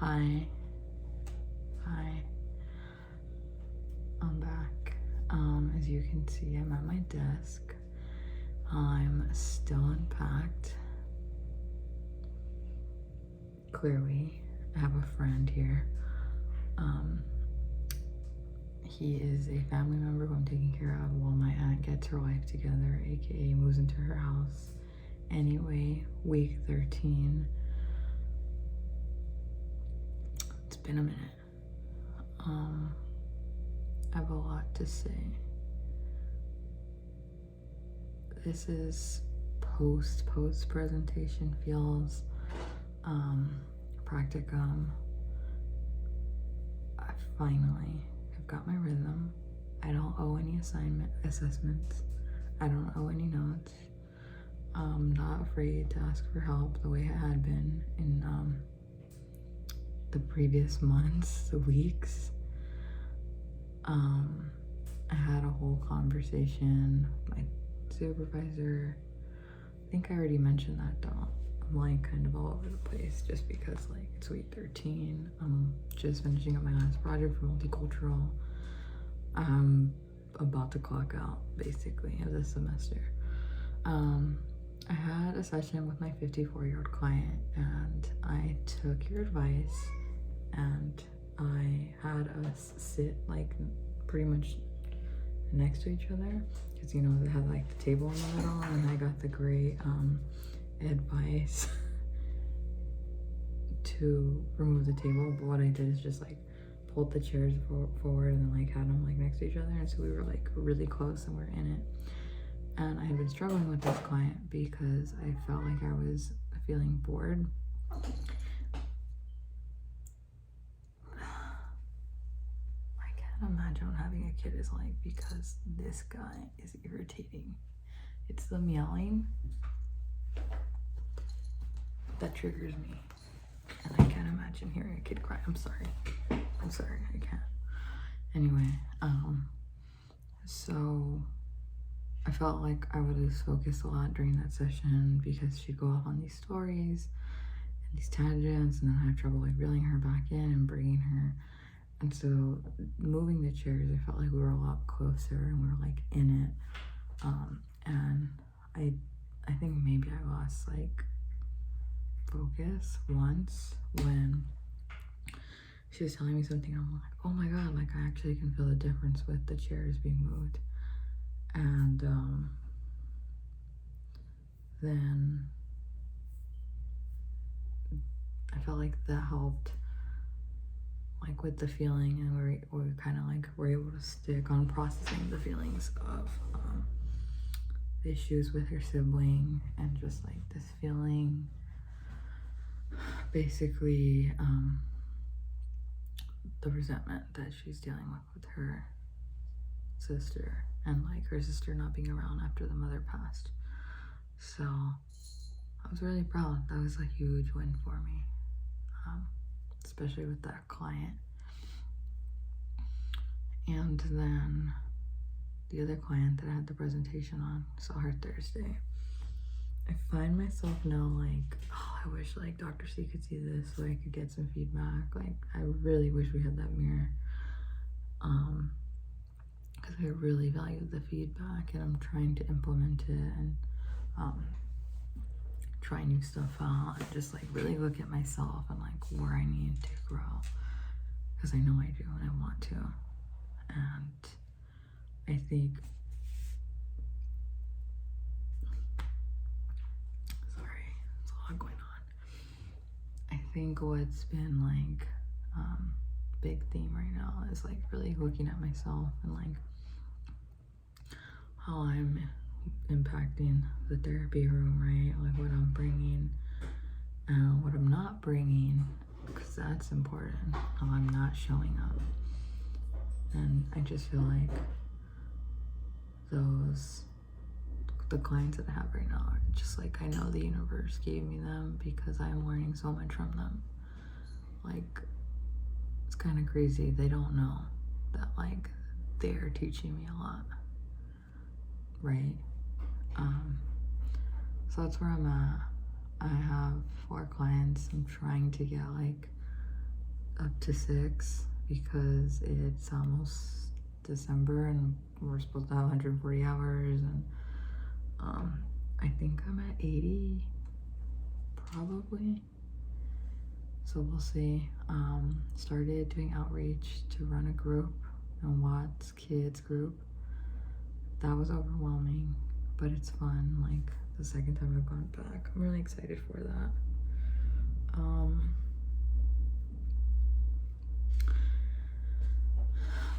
Hi. Hi. I'm back. As you can see, I'm at my desk. I'm still unpacked. Clearly, I have a friend here. He is a family member who I'm taking care of while my aunt gets her life together, aka moves into her house. Anyway, week 13. It's been a minute. I have a lot to say. This is post presentation feels. Practicum. I finally have got my rhythm. I don't owe any assessments. I don't owe any notes. I'm not afraid to ask for help the way I had been in the previous months, the weeks. I had a whole conversation with my supervisor. I think I already mentioned that though. I'm like kind of all over the place just because like it's week 13. I'm just finishing up my last project for multicultural. I'm about to clock out basically of this semester. I had a session with my 54-year-old client and I took your advice and I had us sit like pretty much next to each other because you know they had like the table in the middle, and I got the great advice to remove the table, but what I did is just like pulled the chairs forward and then like had them like next to each other, and so we were like really close and we're in it. And I had been struggling with this client because I felt like I was feeling bored. I can't imagine what having a kid is like because this guy is irritating. It's the meowing that triggers me. And I can't imagine hearing a kid cry. I'm sorry, I can't. Anyway, so I felt like I would lose focus a lot during that session because she'd go off on these stories and these tangents, and then I have trouble like reeling her back in and bringing her. And so moving the chairs, I felt like we were a lot closer and we were like in it. And I think maybe I lost like focus once when she was telling me something. I'm like, oh my god, like I actually can feel the difference with the chairs being moved. And then I felt like that helped like with the feeling, and we kind of like were able to stick on processing the feelings of the issues with her sibling and just like this feeling basically the resentment that she's dealing with her sister, and like her sister not being around after the mother passed. So I was really proud. That was a huge win for me, especially with that client. And then the other client that I had the presentation on, saw her Thursday. I find myself now like, oh, I wish like Dr. C could see this so I could get some feedback. Like I really wish we had that mirror, because I really value the feedback and I'm trying to implement it and try new stuff out and just like really look at myself and like where I need to grow, because I know I do and I want to. And I think, sorry, there's a lot going on. I think what's been like big theme right now is like really looking at myself and like how I'm impacting the therapy room, right? Like what I'm bringing, what I'm not bringing, because that's important, how I'm not showing up. And I just feel like the clients that I have right now are just like, I know the universe gave me them because I'm learning so much from them. Like, it's kind of crazy. They don't know that like they're teaching me a lot, right? So that's where I'm at. I have 4 clients. I'm trying to get like up to 6 because it's almost December and we're supposed to have 140 hours, and I think I'm at 80 probably, so we'll see. Started doing outreach to run a group, a Watts kids group. That was overwhelming, but it's fun. Like the second time I've gone back, I'm really excited for that.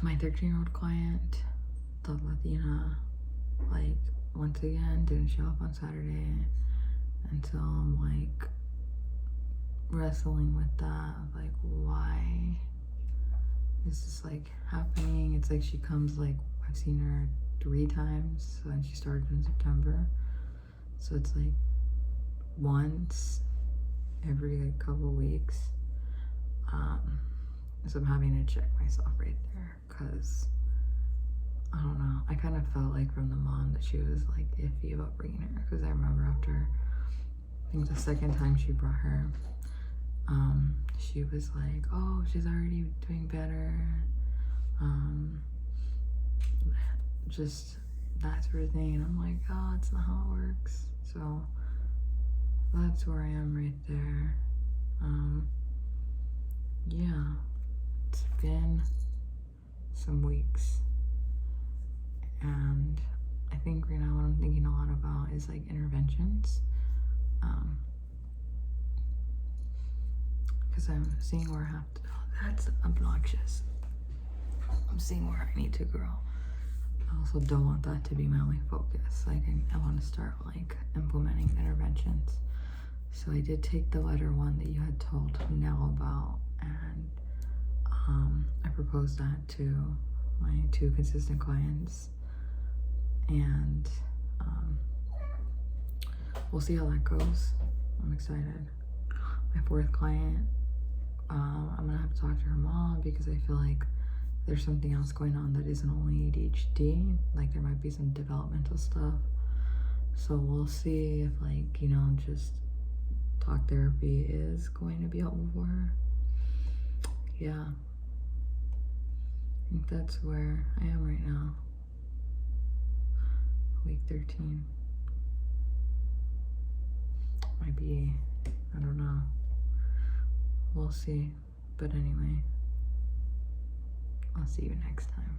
My 13-year-old client, the Latina, like once again didn't show up on Saturday, and so I'm like wrestling with that, like why is this like happening? It's like she comes, like I've seen her 3 times, and she started in September, so it's like once every like couple weeks. So I'm having to check myself right there, because I don't know, I kind of felt like from the mom that she was like iffy about bringing her, because I remember after I think the second time she brought her, she was like, oh, she's already doing better, just that sort of thing, and I'm like, oh, that's not how it works. So that's where I am right there. Yeah, it's been some weeks, and I think right now what I'm thinking a lot about is like interventions, because I'm seeing where I have to, oh, that's obnoxious. I'm seeing where I need to grow. I also don't want that to be my only focus. I want to start like implementing interventions. So I did take the letter 1 that you had told Nell about, and I proposed that to my 2 consistent clients, and we'll see how that goes. I'm excited. My 4th client, I'm gonna have to talk to her mom, because I feel like there's something else going on that isn't only ADHD. Like there might be some developmental stuff. So we'll see if, like, you know, just talk therapy is going to be helpful for her. Yeah, I think that's where I am right now. Week 13. Might be, I don't know. We'll see. But anyway, I'll see you next time.